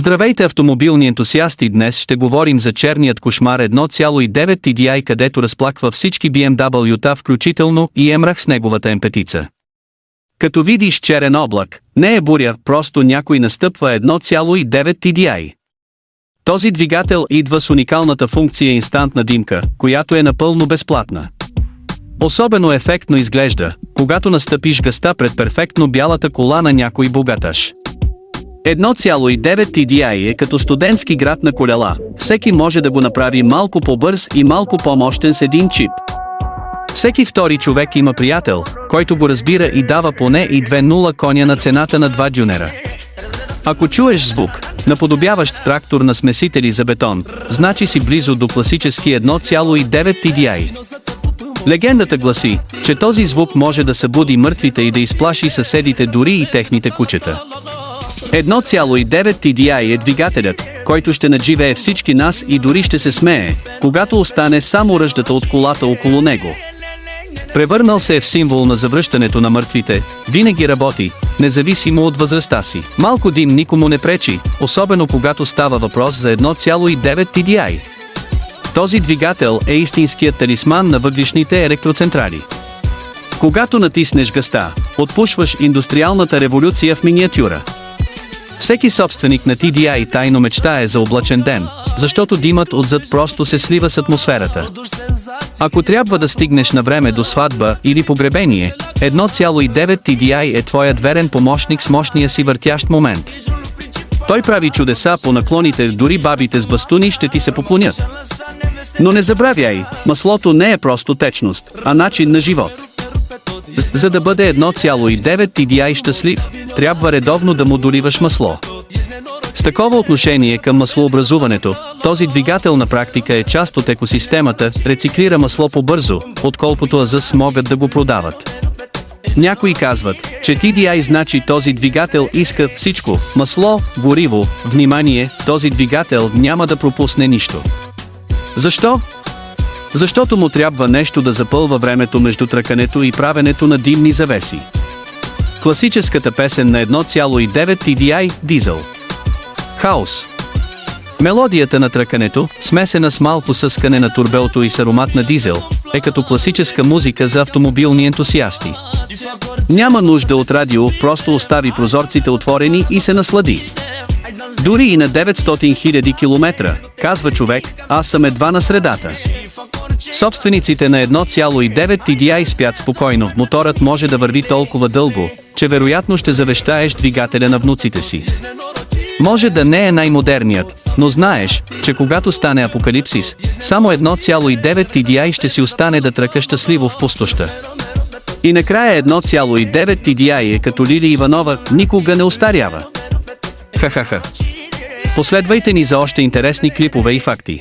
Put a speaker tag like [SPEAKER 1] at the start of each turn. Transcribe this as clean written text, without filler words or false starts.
[SPEAKER 1] Здравейте, автомобилни ентусиасти! Днес ще говорим за черният кошмар 1.9 TDI, където разплаква всички BMW-та, включително и Емрах с неговата М5. Като видиш черен облак, не е буря, просто някой настъпва 1.9 TDI. Този двигател идва с уникалната функция инстантна димка, която е напълно безплатна. Особено ефектно изглежда, когато настъпиш газта пред перфектно бялата кола на някой богаташ. 1.9 TDI е като студентски град на колела, всеки може да го направи малко по-бърз и малко по-мощен с един чип. Всеки втори човек има приятел, който го разбира и дава поне и 2.0 коня на цената на 2 дюнера. Ако чуеш звук, наподобяващ трактор на смесители за бетон, значи си близо до класически 1.9 TDI. Легендата гласи, че този звук може да събуди мъртвите и да изплаши съседите, дори и техните кучета. 1.9 TDI е двигателят, който ще надживее всички нас и дори ще се смее, когато остане само ръждата от колата около него. Превърнал се в символ на завръщането на мъртвите, винаги работи, независимо от възрастта си. Малко дим никому не пречи, особено когато става въпрос за 1.9 TDI. Този двигател е истинският талисман на въглищните електроцентрали. Когато натиснеш газта, отпушваш индустриалната революция в миниатюра. Всеки собственик на TDI тайно мечтае за облачен ден, защото димът отзад просто се слива с атмосферата. Ако трябва да стигнеш на време до сватба или погребение, 1.9 TDI е твоят верен помощник с мощния си въртящ момент. Той прави чудеса по наклоните, дори бабите с бастуни ще ти се поклонят. Но не забравяй, маслото не е просто течност, а начин на живот. За да бъде 1.9 TDI щастлив, трябва редовно да му доливаш масло. С такова отношение към маслообразуването, този двигател на практика е част от екосистемата, рециклира масло по-бързо, отколкото АЗС могат да го продават. Някои казват, че TDI значи този двигател иска всичко – масло, гориво, внимание, този двигател няма да пропусне нищо. Защо? Защото му трябва нещо да запълва времето между тръкането и правенето на димни завеси. Класическата песен на 1.9 TDI – Дизел. Хаос. Мелодията на тръкането, смесена с малко съскане на турбелто и с аромат на дизел, е като класическа музика за автомобилни ентусиасти. Няма нужда от радио, просто остави прозорците отворени и се наслади. Дори и на 900 000 км, казва човек, аз съм едва на средата. Собствениците на 1.9 TDI спят спокойно, моторът може да върви толкова дълго, че вероятно ще завещаеш двигателя на внуците си. Може да не е най-модерният, но знаеш, че когато стане апокалипсис, само 1.9 TDI ще си остане да тръка щастливо в пустоща. И накрая 1.9 TDI е като Лили Иванова, никога не остарява. Ха-ха-ха. Последвайте ни за още интересни клипове и факти.